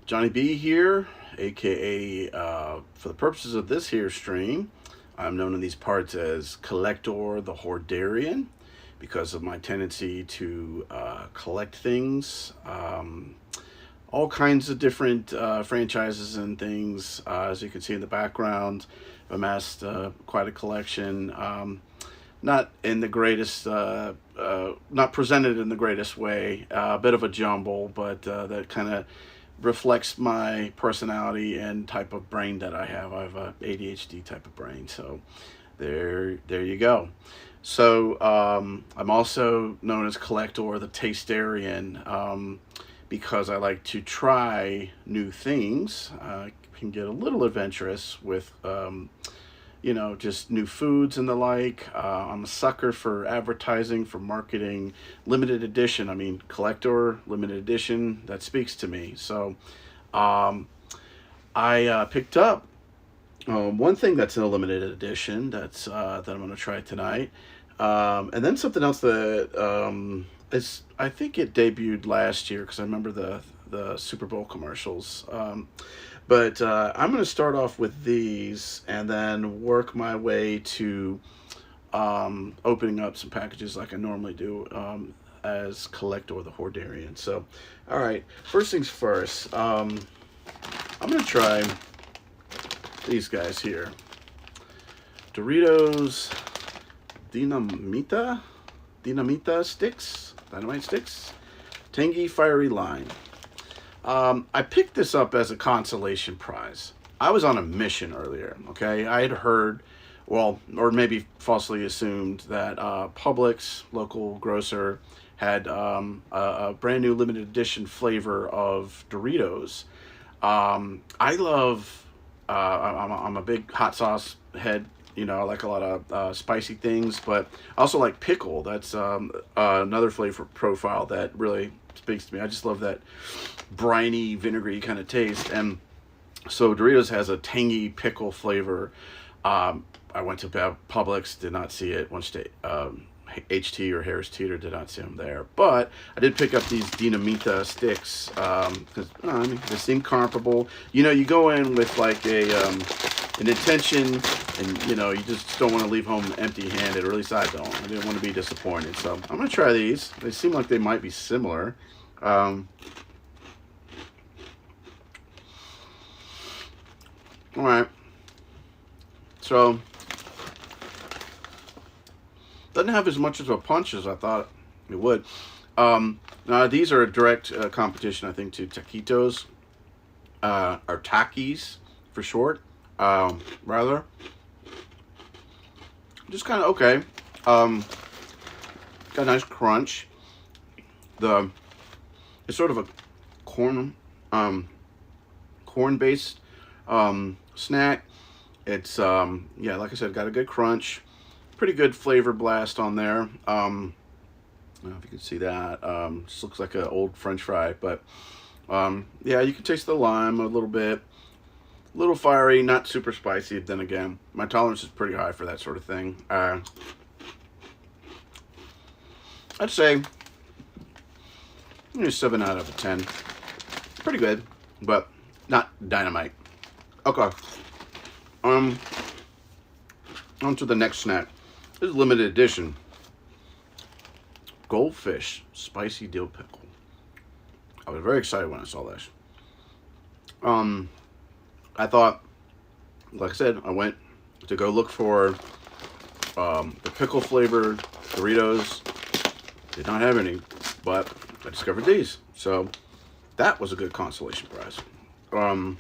Johnny B here, aka for the purposes of this here stream, I'm known in these parts as Kollector the Hordarian because of my tendency to collect things, all kinds of different franchises and things. As you can see in the background, I've amassed quite a collection. Not in the greatest, not presented in the greatest way. A bit of a jumble, but that kind of reflects my personality and type of brain that I have. I have a ADHD type of brain, so there you go. So I'm also known as Kollector the Tastarian because I like to try new things. Can get a little adventurous with just new foods and the like. I'm a sucker for advertising, for marketing, limited edition. I mean, Kollector, limited edition, that speaks to me. So I picked up one thing that's in a limited edition that I'm going to try tonight. And then something else that I think it debuted last year because I remember the Super Bowl commercials. But I'm going to start off with these and then work my way to opening up some packages like I normally do as Kollector the Hordarian. So, all right, first things first, I'm going to try these guys here. Doritos Dinamita sticks, dynamite sticks, tangy fiery lime. I picked this up as a consolation prize. I was on a mission earlier, okay? I had heard, well, or maybe falsely assumed that Publix, local grocer, had a brand new limited edition flavor of Doritos. I love, I'm a big hot sauce head. I like a lot of spicy things, but I also like pickle. That's another flavor profile that really speaks to me. I just love that briny, vinegary kind of taste. And so Doritos has a tangy pickle flavor. I went to Publix, did not see it. Once to HT or Harris Teeter, did not see them there. But I did pick up these Dinamita sticks because they seem comparable. You go in with like an intention, and you just don't want to leave home empty-handed, or at least I don't. I didn't want to be disappointed, so I'm gonna try these. They seem like they might be similar. All right, so doesn't have as much of a punch as I thought it would. Now these are a direct competition, I think, to taquitos, or Takis for short. Rather, just kind of okay. Got a nice crunch. It's sort of a corn-based snack. It's like I said, got a good crunch, pretty good flavor blast on there. I don't know if you can see that. Just looks like an old French fry, but you can taste the lime a little bit. A little fiery, not super spicy. Then again, my tolerance is pretty high for that sort of thing. I'd say 7 out of 10. Pretty good, but not dynamite. Okay. On to the next snack. This is limited edition. Goldfish spicy dill pickle. I was very excited when I saw this. I thought, like I said, I went to go look for the pickle flavored Doritos. Did not have any, but I discovered these. So that was a good consolation prize. I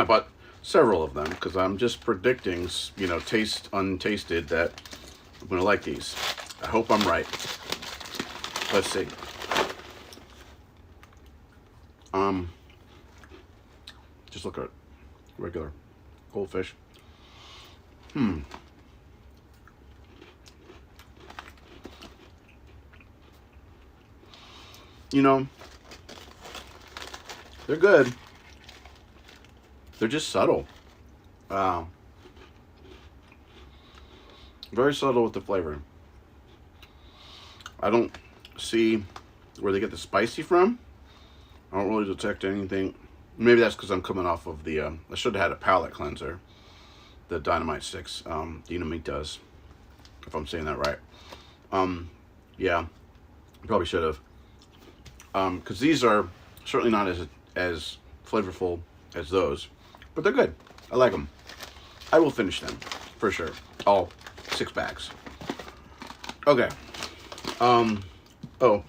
bought several of them because I'm just predicting, taste untasted, that I'm going to like these. I hope I'm right. Let's see. Just look at it. Regular goldfish. They're good. They're just subtle. Very subtle with the flavor. I don't see where they get the spicy from. I don't really detect anything Maybe that's because I'm coming off of the. I should have had a palate cleanser. The Dynamite Sticks. Dynamite does, if I'm saying that right. Yeah, probably should have. Because these are certainly not as flavorful as those, but they're good. I like them. I will finish them for sure. All 6 bags. Okay. Oh,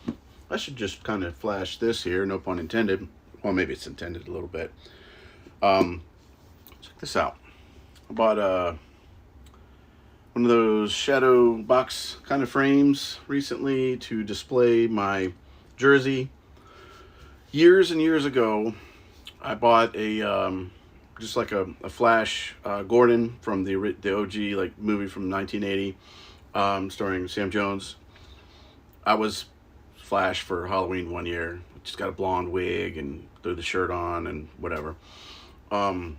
I should just kind of flash this here. No pun intended. Well, maybe it's intended a little bit. Check this out. I bought one of those shadow box kind of frames recently to display my jersey. Years and years ago, I bought a just like a Flash Gordon from the OG like movie from 1980, starring Sam Jones. I was Flash for Halloween one year. Just got a blonde wig and threw the shirt on and whatever. I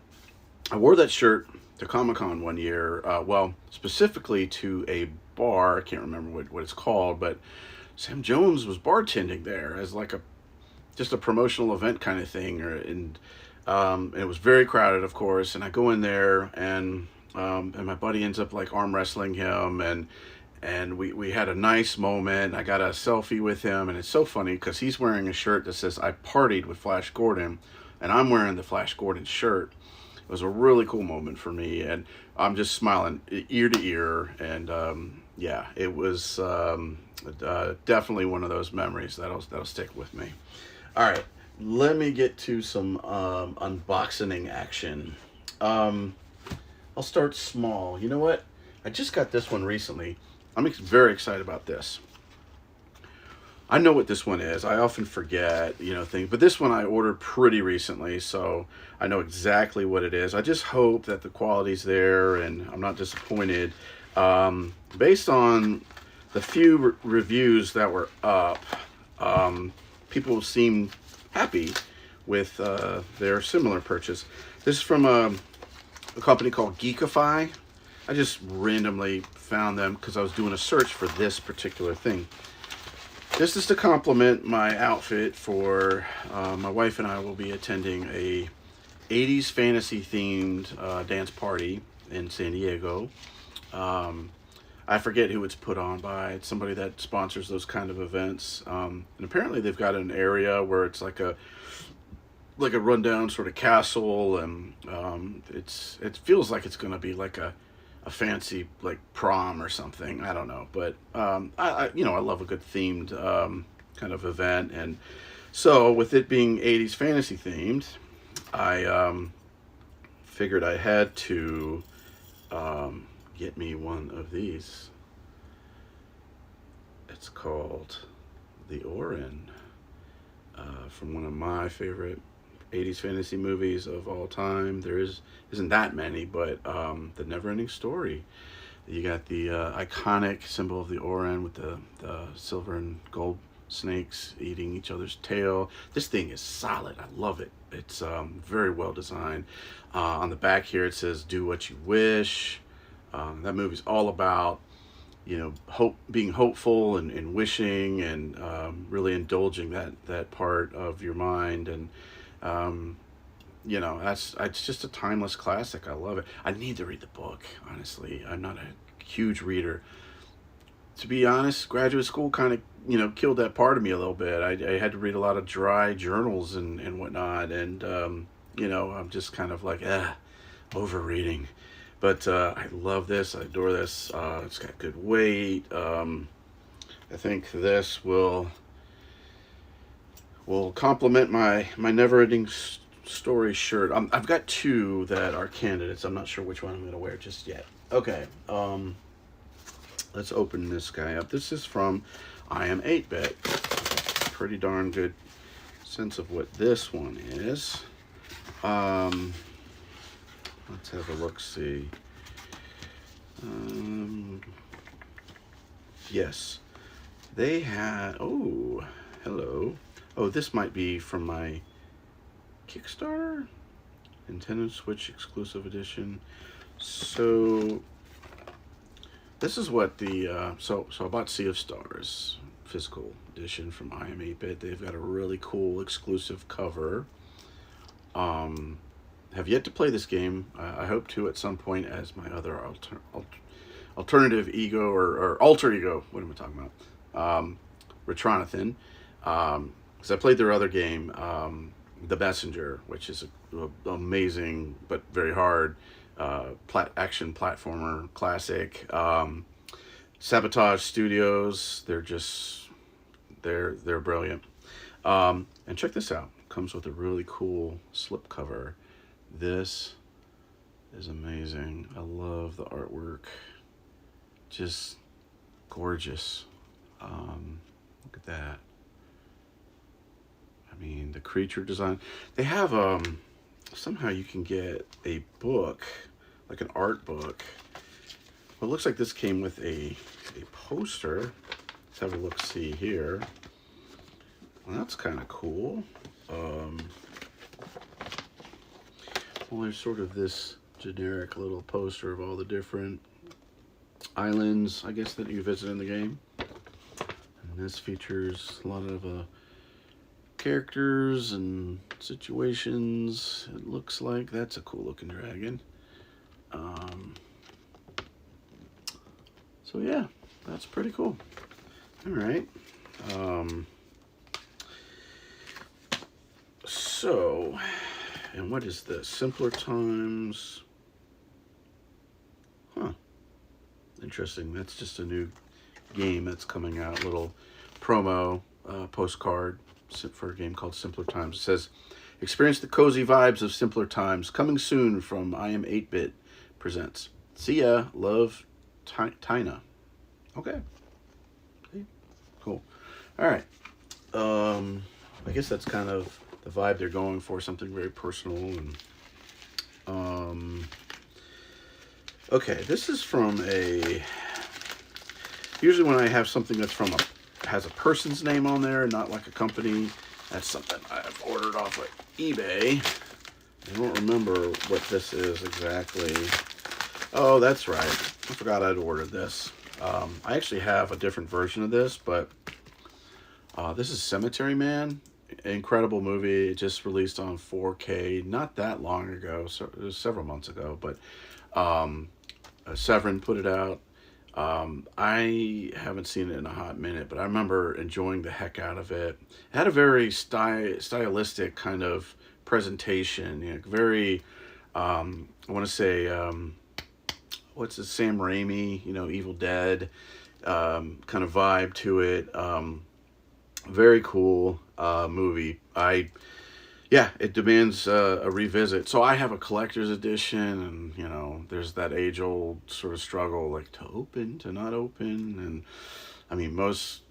wore that shirt to Comic-Con one year. Well, specifically to a bar. I can't remember what it's called, but Sam Jones was bartending there as like just a promotional event kind of thing, and it was very crowded, of course. And I go in there, and my buddy ends up like arm wrestling him, and we had a nice moment. I got a selfie with him, and it's so funny because he's wearing a shirt that says "I partied with Flash Gordon," and I'm wearing the Flash Gordon shirt. It was a really cool moment for me, and I'm just smiling ear to ear, and yeah, it was definitely one of those memories that'll stick with me. All right, let me get to some unboxing action. I'll start small. You know what? I just got this one recently. I'm very excited about this. I know what this one is. I often forget, things. But this one I ordered pretty recently, so I know exactly what it is. I just hope that the quality's there and I'm not disappointed. Based on the few reviews that were up, people seem happy with their similar purchase. This is from a company called Geekify. I just randomly found them because I was doing a search for this particular thing. This is to complement my outfit for my wife and I will be attending a 80s fantasy themed dance party in San Diego. I forget who it's put on by. It's somebody that sponsors those kind of events. And apparently they've got an area where it's like a rundown sort of castle, and it feels like it's going to be like a fancy like prom or something. I don't know, but I love a good themed kind of event, and so with it being 80s fantasy themed, I figured I had to get me one of these. It's called the Orin, from one of my favorite 80s fantasy movies of all time. There isn't that many, but the Never-Ending Story. You got the iconic symbol of the Orin with the silver and gold snakes eating each other's tail. This thing is solid. I love it. It's very well designed. On the back here it says "Do what you wish." That movie's all about being hopeful and wishing, and really indulging that part of your mind, and it's just a timeless classic. I love it. I need to read the book, honestly. I'm not a huge reader. To be honest, graduate school kind of killed that part of me a little bit. I had to read a lot of dry journals and whatnot, and I'm just kind of like over reading. But I love this. I adore this. It's got good weight. I think this will complement my Never-Ending Story shirt. I've got two that are candidates. I'm not sure which one I'm going to wear just yet. Okay. Let's open this guy up. This is from I Am 8-Bit. Pretty darn good sense of what this one is. Let's have a look-see. Yes. They had... Oh, hello. Oh, this might be from my Kickstarter? Nintendo Switch exclusive edition. So, this is what the... So I bought Sea of Stars physical edition from I Am 8-Bit. They've got a really cool exclusive cover. Have yet to play this game. I hope to at some point as my other alternative ego or alter ego. What am I talking about? Retronathan. Because I played their other game, The Messenger, which is an amazing but very hard action platformer classic. Sabotage Studios. They're brilliant. And check this out. Comes with a really cool slipcover. This is amazing. I love the artwork. Just gorgeous. Look at that. I mean, the creature design. They have somehow you can get a book, like an art book. Well, it looks like this came with a poster. Let's have a look, see here. Well, that's kind of cool. Well, there's sort of this generic little poster of all the different islands, I guess, that you visit in the game. And this features a lot of characters and situations. It looks like that's a cool looking dragon. So yeah, that's pretty cool. All right. So, and what is this? Simpler Times. Huh. Interesting. That's just a new game that's coming out. Little promo postcard for a game called Simpler Times. It says, experience the cozy vibes of Simpler Times. Coming soon from I Am 8-Bit presents. See ya. Love, Tina. Okay. Cool. All right. I guess that's kind of the vibe they're going for, something very personal. And okay, this is from usually when I have something that's has a person's name on there, not like a company, that's something I've ordered off of eBay. I don't remember what this is exactly. Oh, that's right. I forgot I'd ordered this. I actually have a different version of this, but this is Cemetery Man. Incredible movie. It just released on 4K not that long ago, so it was several months ago, but Severin put it out. I haven't seen it in a hot minute, but I remember enjoying the heck out of it. It had a very stylistic kind of presentation, you know, very I want to say what's it, Sam Raimi, you know, Evil Dead kind of vibe to it. Very cool movie. Yeah, it demands a revisit. So I have a collector's edition, and you know, there's that age-old sort of struggle, like to open, to not open, and I mean, most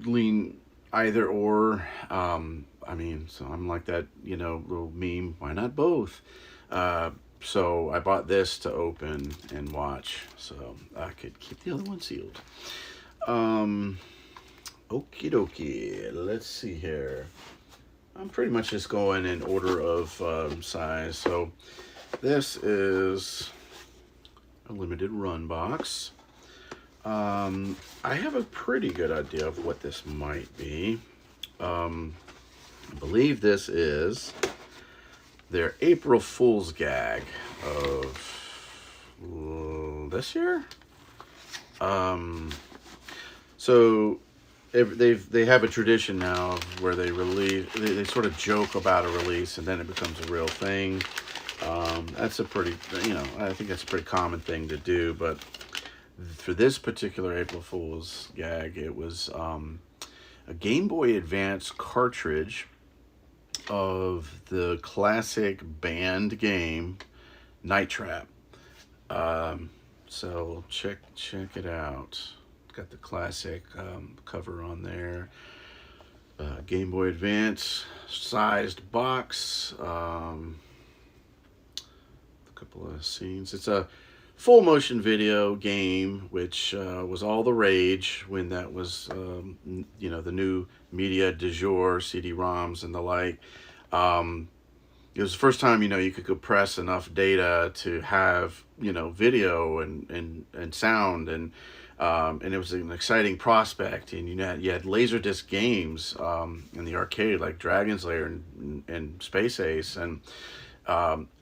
lean either or. I mean, so I'm like that, you know, little meme. Why not both? So I bought this to open and watch, so I could keep the other one sealed. Okie dokie. Let's see here. I'm pretty much just going in order of size. So this is a limited run box. I have a pretty good idea of what this might be. I believe this is their April Fool's gag of this year. So they have a tradition now where they sort of joke about a release and then it becomes a real thing. That's a pretty, you know, I think that's a pretty common thing to do, but for this particular April Fool's gag, it was a Game Boy Advance cartridge of the classic band game Night Trap. So check it out. Got the classic cover on there. Game Boy Advance sized box. A couple of scenes. It's a full motion video game, which was all the rage when that was, you know, the new media du jour, CD-ROMs and the like. It was the first time, you know, you could compress enough data to have, you know, video and sound, and And it was an exciting prospect. And you had Laserdisc games in the arcade, like Dragon's Lair and Space Ace, and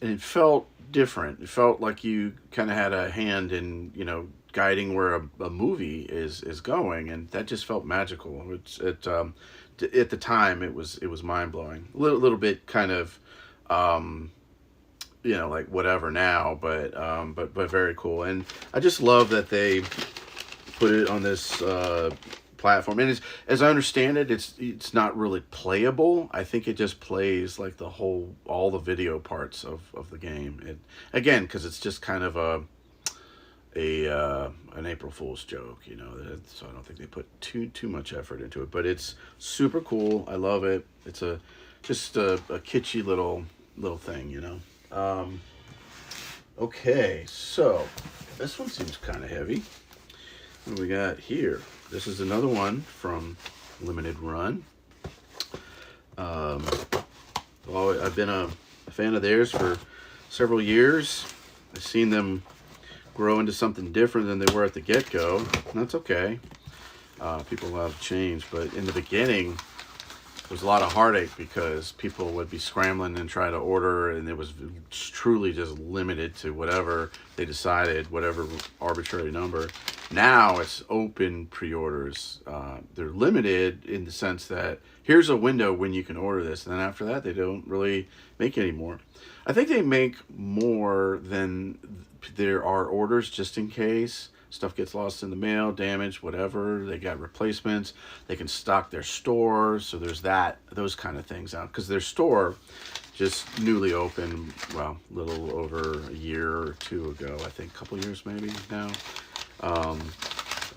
it felt different. It felt like you kind of had a hand in, guiding where a movie is going, and that just felt magical. At the time, it was mind blowing. Little bit kind of, like whatever now, but very cool. And I just love that they put it on this platform. And as I understand it, it's not really playable. I think it just plays like all the video parts of the game. Again, because it's just kind of an April Fool's joke, so I don't think they put too much effort into it. But it's super cool. I love it. It's just a kitschy little thing, Okay, so this one seems kind of heavy. What do we got here? This is another one from Limited Run. I've been a fan of theirs for several years. I've seen them grow into something different than they were at the get-go. And that's okay. People have changed, but in the beginning, there was a lot of heartache because people would be scrambling and try to order, and it was truly just limited to whatever they decided, whatever arbitrary number. Now it's open pre-orders. They're limited in the sense that here's a window when you can order this, and then after that they don't really make any more. I think they make more than there are orders, just in case stuff gets lost in the mail, damaged, whatever. They got replacements. They can stock their store, so there's those kind of things out, because their store just newly opened, well, a little over a year or two ago, I think, a couple years maybe now.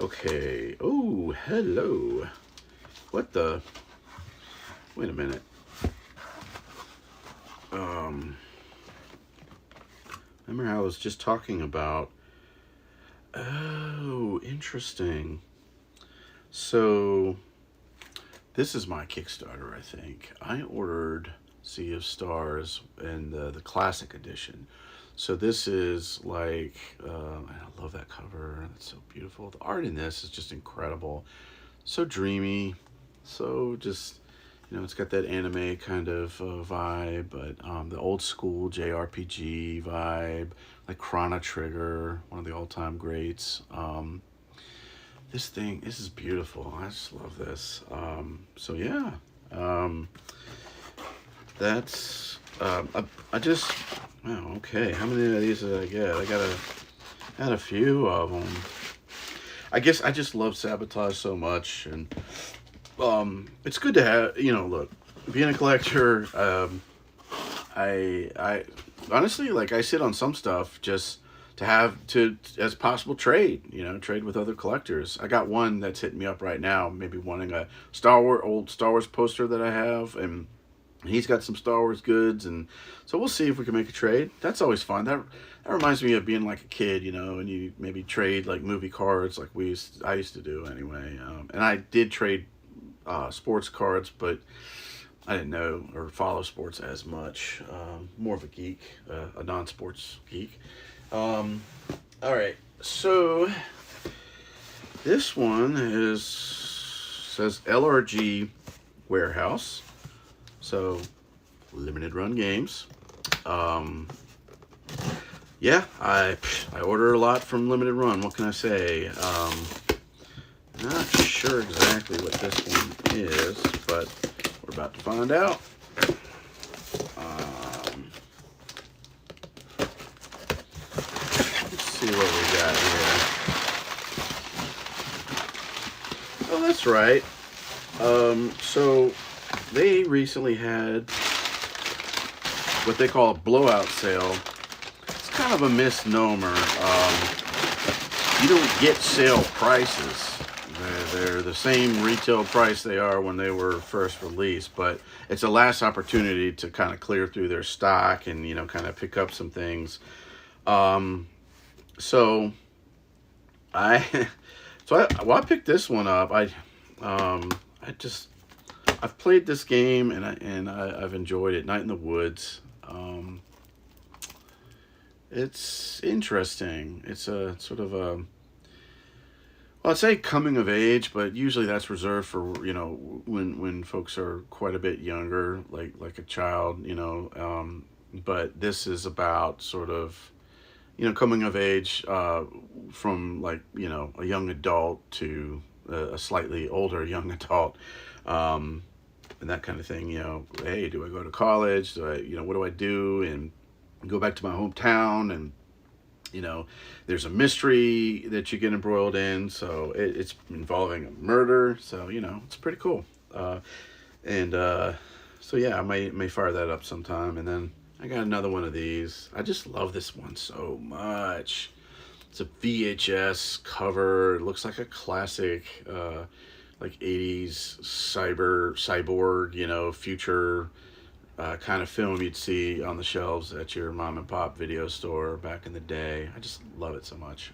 Okay. Oh, hello. What the? Wait a minute. Remember how I was just talking about? Oh, interesting. So, this is my Kickstarter, I think. I ordered Sea of Stars in the classic edition. So this is like, I love that cover. It's so beautiful. The art in this is just incredible. So dreamy. So just, it's got that anime kind of vibe, but the old school JRPG vibe, like Chrono Trigger, one of the all-time greats. This is beautiful. I just love this. So yeah, that's, wow, okay. How many of these did I get? I had a few of them. I guess I just love Sabotage so much, and it's good to have, look, being a collector, I honestly, like, I sit on some stuff just to have as possible trade, trade with other collectors. I got one that's hitting me up right now, maybe wanting a old Star Wars poster that I have, and he's got some Star Wars goods, and so we'll see if we can make a trade. That's always fun. That reminds me of being like a kid, and you maybe trade like movie cards, like I used to do anyway. And I did trade sports cards, but I didn't know or follow sports as much. More of a geek, a non-sports geek. All right, so this one says LRG Warehouse. So, Limited Run Games. Yeah, I order a lot from Limited Run. What can I say? Not sure exactly what this one is, but we're about to find out. Let's see what we got here. Oh, that's right. So they recently had what they call a blowout sale. It's kind of a misnomer. You don't get sale prices. They're the same retail price they are when they were first released, but it's a last opportunity to kind of clear through their stock and, kind of pick up some things. So I picked this one up. I've played this game and I've enjoyed it. Night in the Woods. It's interesting. It's a sort of a Well, I'd say coming of age, but usually that's reserved for, when folks are quite a bit younger, like a child, but this is about sort of, coming of age, from, like, a young adult to a slightly older young adult, um, and that kind of thing. Hey, do I go to college? What do I do? And go back to my hometown, and you know there's a mystery that you get embroiled in, so it's involving a murder, so it's pretty cool. And so yeah, I may fire that up sometime. And then I got another one of these. I just love this one so much. It's a VHS cover. It looks like a classic, like 80s cyborg, future kind of film you'd see on the shelves at your mom and pop video store back in the day. I just love it so much.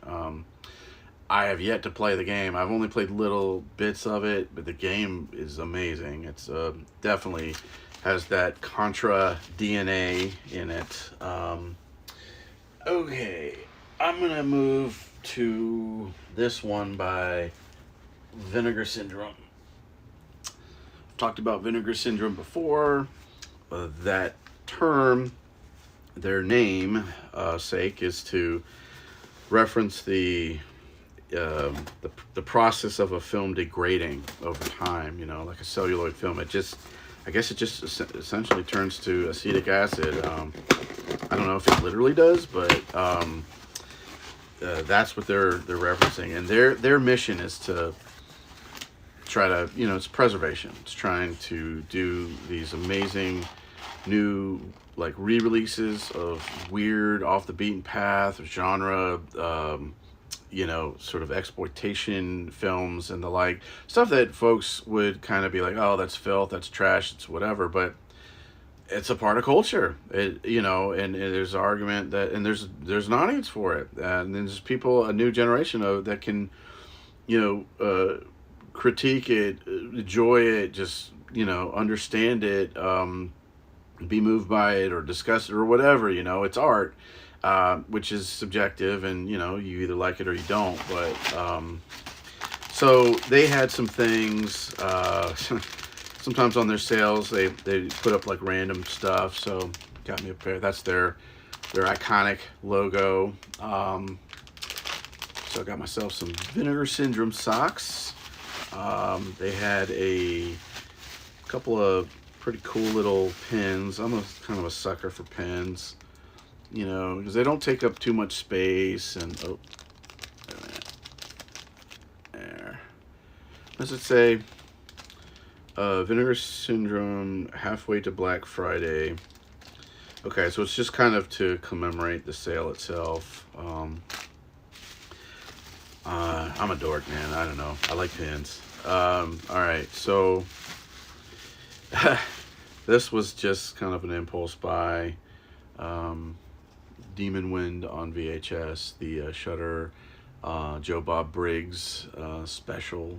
I have yet to play the game. I've only played little bits of it, but the game is amazing. It's definitely has that Contra DNA in it. Okay, I'm gonna move to this one by Vinegar Syndrome. I've talked about Vinegar Syndrome before. That term, their name sake, is to reference the process of a film degrading over time. Like a celluloid film. I guess it just essentially turns to acetic acid. I don't know if it literally does, but that's what they're referencing, and their mission is to try to, it's preservation. It's trying to do these amazing new, like, re-releases of weird, off the beaten path genre, sort of exploitation films and the like, stuff that folks would kind of be like, oh, that's filth, that's trash, it's whatever, but it's a part of culture. And there's an argument that, and there's an audience for it, and there's people, a new generation that can, critique it, enjoy it, just understand it, be moved by it, or discuss it, or whatever. It's art, which is subjective, and you either like it or you don't. But so they had some things. Sometimes on their sales, they put up like random stuff. So got me a pair. That's their iconic logo. So I got myself some Vinegar Syndrome socks. They had a couple of pretty cool little pins. I'm kind of a sucker for pins, because they don't take up too much space. And oh, wait a minute. There. Does it say Vinegar Syndrome halfway to Black Friday? Okay, so it's just kind of to commemorate the sale itself. I'm a dork, man. I don't know. I like pins. All right, so this was just kind of an impulse buy. Demon Wind on VHS, the Shudder Joe Bob Briggs special.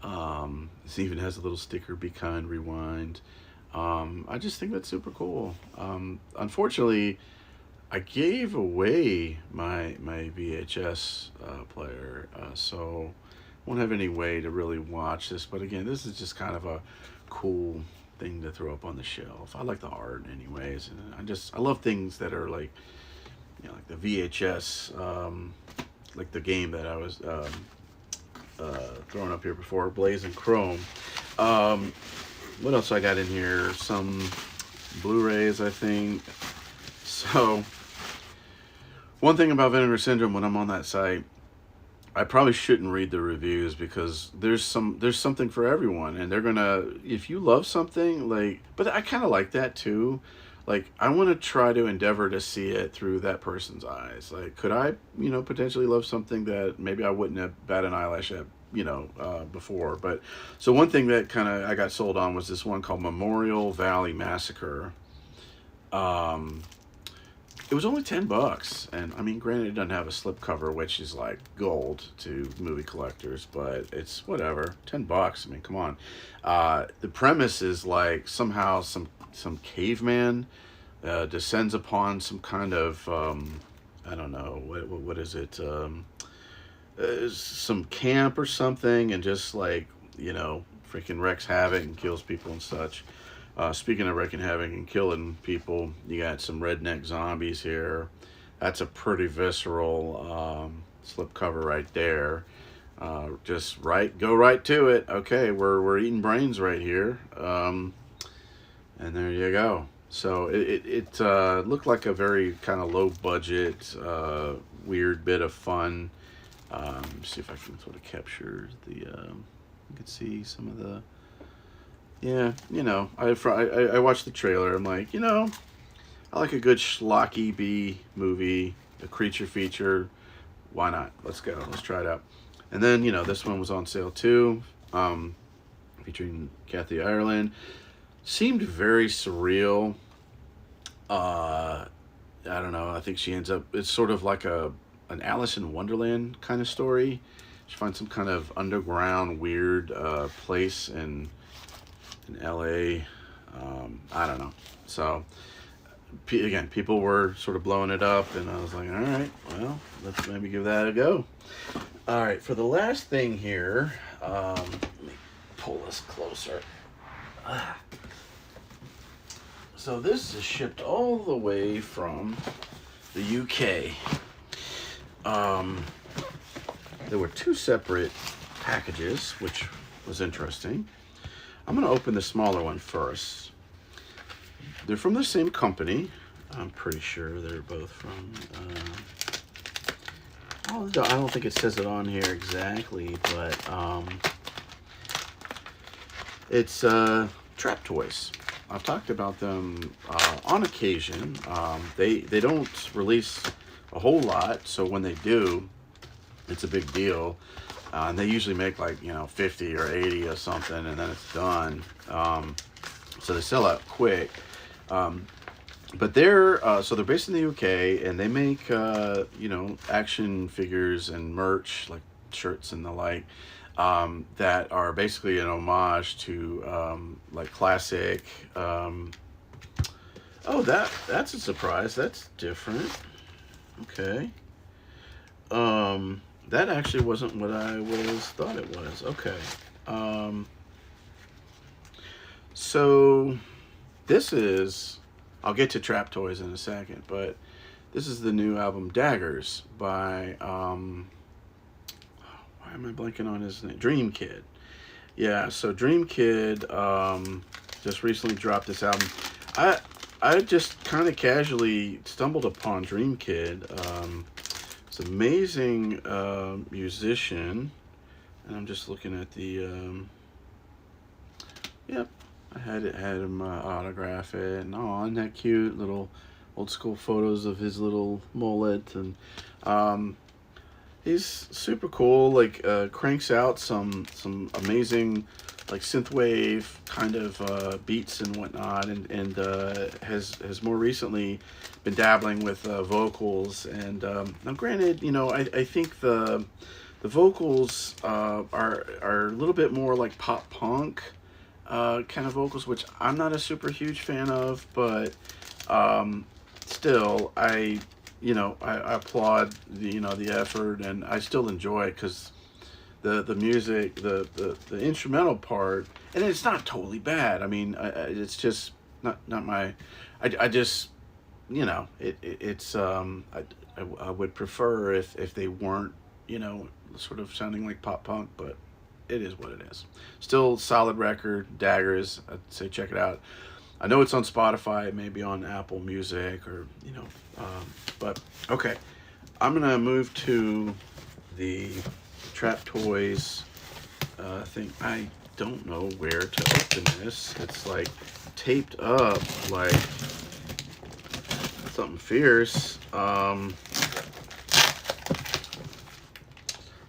This even has a little sticker, Be Kind, Rewind. I just think that's super cool. Unfortunately, I gave away my VHS player, so won't have any way to really watch this. But again, this is just kind of a cool thing to throw up on the shelf. I like the art anyways, and I love things that are like, like the VHS, like the game that I was throwing up here before, Blazing Chrome. What else I got in here? Some Blu-rays, I think. So one thing about Vinegar Syndrome, when I'm on that site, I probably shouldn't read the reviews, because there's something for everyone, and they're gonna, if you love something, like, but I kind of like that too. Like, I want to try to endeavor to see it through that person's eyes. Like, could I, potentially love something that maybe I wouldn't have bat an eyelash at, before. But so one thing that kind of I got sold on was this one called Memorial Valley Massacre. It was only $10, and I mean, granted, it doesn't have a slipcover, which is like gold to movie collectors, but it's whatever. $10. I mean, come on. The premise is like somehow some caveman descends upon some kind of I don't know what is it, some camp or something, and just like, you know, freaking wreaks havoc and kills people and such. Speaking of wreaking havoc and killing people, you got some redneck zombies here. That's a pretty visceral slipcover right there. Just go right to it. Okay, we're eating brains right here. And there you go. So it looked like a very kind of low budget, weird bit of fun. See if I can sort of capture the. You can see some of the. Yeah, you know, I watched the trailer. I'm like, you know, I like a good schlocky B movie, a creature feature. Why not? Let's go. Let's try it out. And then, you know, this one was on sale too, featuring Kathy Ireland. Seemed very surreal. I don't know. I think she ends up. It's sort of like an Alice in Wonderland kind of story. She finds some kind of underground weird place in LA. I don't know. So again, people were sort of blowing it up, and I was like, all right, well, let's maybe give that a go. All right, for the last thing here, let me pull this closer. So this is shipped all the way from the UK. There were two separate packages, which was interesting. I'm going to open the smaller one first. They're from the same company. I'm pretty sure they're both from... I don't think it says it on here exactly, but it's Trap Toys. I've talked about them on occasion. They don't release a whole lot, so when they do, it's a big deal. And they usually make like, you know, 50 or 80 or something, and then it's done. So they sell out quick. But they're based in the UK, and they make you know, action figures and merch like shirts and the like, that are basically an homage to like classic. Oh, that's a surprise. That's different. Okay. That actually wasn't what I thought it was. Okay. So this is, I'll get to Trap Toys in a second, but this is the new album Daggers by why am I blanking on his name? Dream Kid. Yeah, so Dream Kid just recently dropped this album. I just kind of casually stumbled upon Dream Kid. It's an amazing musician, and I'm just looking at the yep, I had him autograph it, and oh, isn't that cute? Little old school photos of his little mullet, and he's super cool. Like cranks out some amazing like synthwave kind of beats and whatnot, and has more recently been dabbling with vocals. And now, granted, you know, I think the vocals are a little bit more like pop punk kind of vocals, which I'm not a super huge fan of, but still, I applaud the effort, and I still enjoy it because the music, the instrumental part, and it's not totally bad. I mean, it's just not my. I just, you know, it's I would prefer if they weren't, you know, sort of sounding like pop punk, but it is what it is. Still solid record, Daggers. I'd say check it out. I know it's on Spotify, maybe on Apple Music, or, you know, but okay. I'm gonna move to the Trap Toys thing. I don't know where to open this. It's like taped up like something fierce.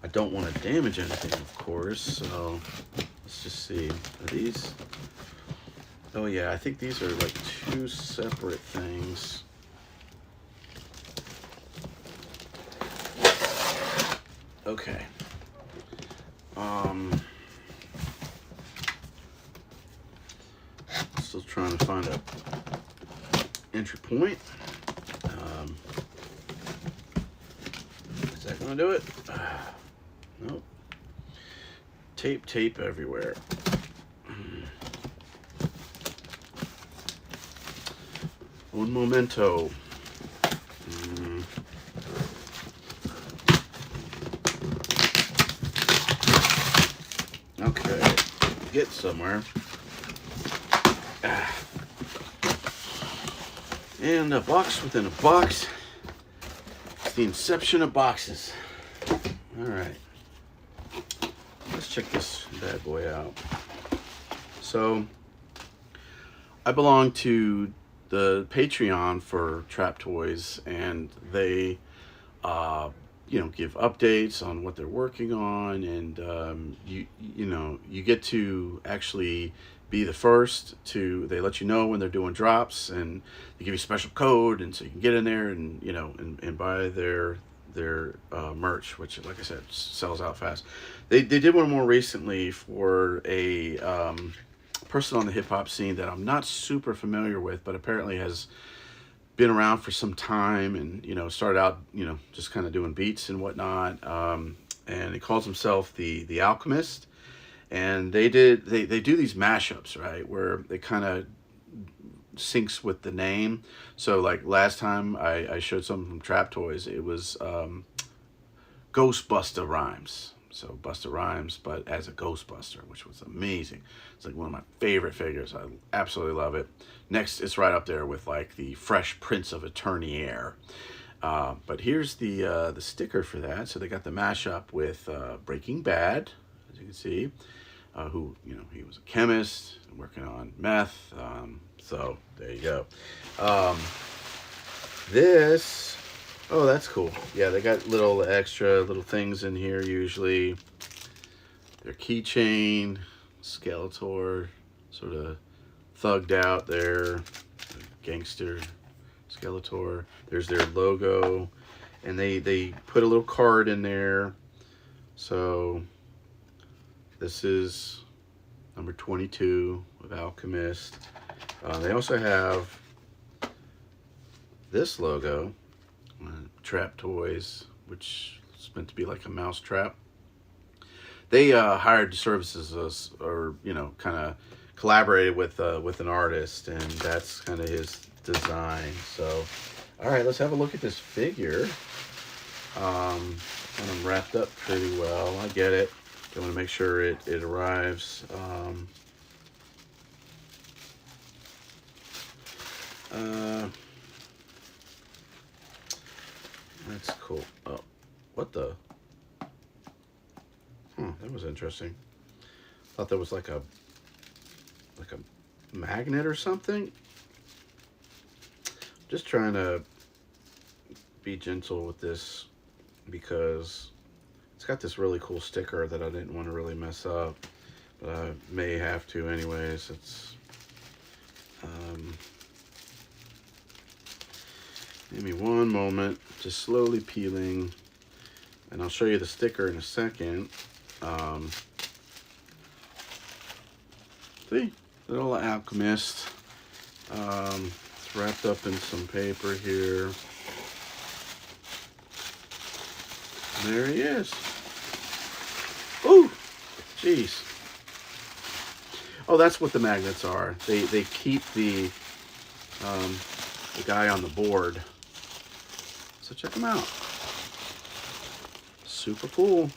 I don't want to damage anything, of course, so let's just see. Are these? Oh yeah, I think these are like two separate things. Okay. Still trying to find a entry point. Is that gonna do it? Nope. Tape everywhere. Un momento. Okay, get somewhere. And a box within a box. It's the inception of boxes. All right. Let's check this bad boy out. So, I belong to the Patreon for Trap Toys, and they, give updates on what they're working on, and you get to actually be the first to. They let you know when they're doing drops, and they give you a special code, and so you can get in there and and buy their merch, which, like I said, sells out fast. They did one more recently for a person on the hip hop scene that I'm not super familiar with, but apparently has been around for some time, and started out just kind of doing beats and whatnot. And he calls himself the Alchemist, and they do these mashups, right, where they kind of syncs with the name. So like last time I showed something from Trap Toys, it was Ghostbuster Rhymes. So Busta Rhymes, but as a Ghostbuster, which was amazing. It's like one of my favorite figures. I absolutely love it. Next, it's right up there with like the Fresh Prince of Eterniaire. But here's the sticker for that. So they got the mashup with Breaking Bad, as you can see. Who he was a chemist working on meth. So there you go. This. Oh, that's cool. Yeah, they got little extra little things in here usually. Their keychain, Skeletor, sort of thugged out there, gangster Skeletor. There's their logo, and they put a little card in there. So this is number 22 of Alchemist. They also have this logo. Trap Toys, which is meant to be like a mouse trap. They hired services, or kind of collaborated with an artist, and that's kind of his design. So, all right, let's have a look at this figure. And I'm wrapped up pretty well. I get it. I want to make sure it arrives. That's cool. Oh, what the? That was interesting. Thought that was like a magnet or something. Just trying to be gentle with this because it's got this really cool sticker that I didn't want to really mess up, but I may have to anyways. It's give me one moment, just slowly peeling, and I'll show you the sticker in a second. See, little Alchemist. It's wrapped up in some paper here. There he is. Ooh, jeez. Oh, that's what the magnets are. They keep the guy on the board. So check them out. Super cool.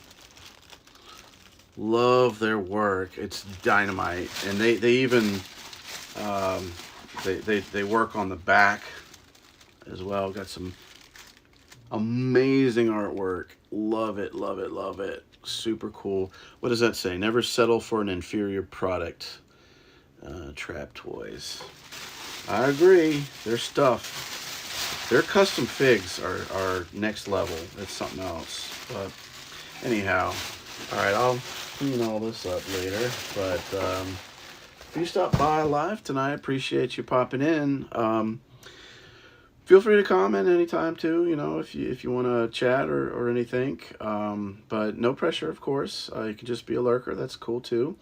Love their work. It's dynamite, and they even they work on the back as well. Got some amazing artwork. Love it, love it, love it. Super cool. What does that say? Never settle for an inferior product. Trap Toys. I agree. Their stuff. Their custom figs are next level. It's something else. But anyhow, all right, I'll clean all this up later. But if you stop by live tonight, I appreciate you popping in. Feel free to comment anytime too, if you want to chat or anything. But no pressure, of course. You can just be a lurker. That's cool too.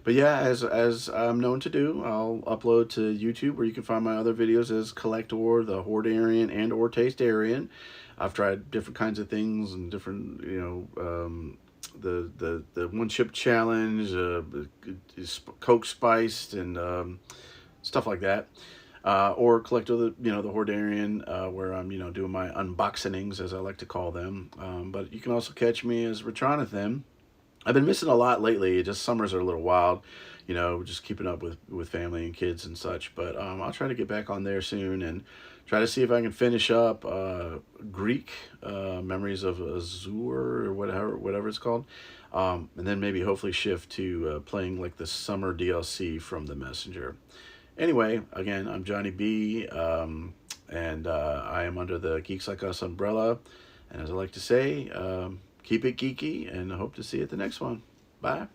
But yeah, as I'm known to do, I'll upload to YouTube where you can find my other videos as Kollector, the Hordarian, and or Tastarian. I've tried different kinds of things and different, the one chip challenge, Coke spiced, and stuff like that. Or Kollector, the Hordarian, where I'm, doing my unboxings, as I like to call them. But you can also catch me as Retronathan. I've been missing a lot lately. Just summers are a little wild, just keeping up with family and kids and such. But I'll try to get back on there soon and try to see if I can finish up Greek Memories of Azure or whatever it's called, and then maybe hopefully shift to playing like the summer DLC from The Messenger. Anyway, again, I'm Johnny B, and I am under the Geeks Like Us umbrella. And as I like to say, keep it geeky, and I hope to see you at the next one. Bye.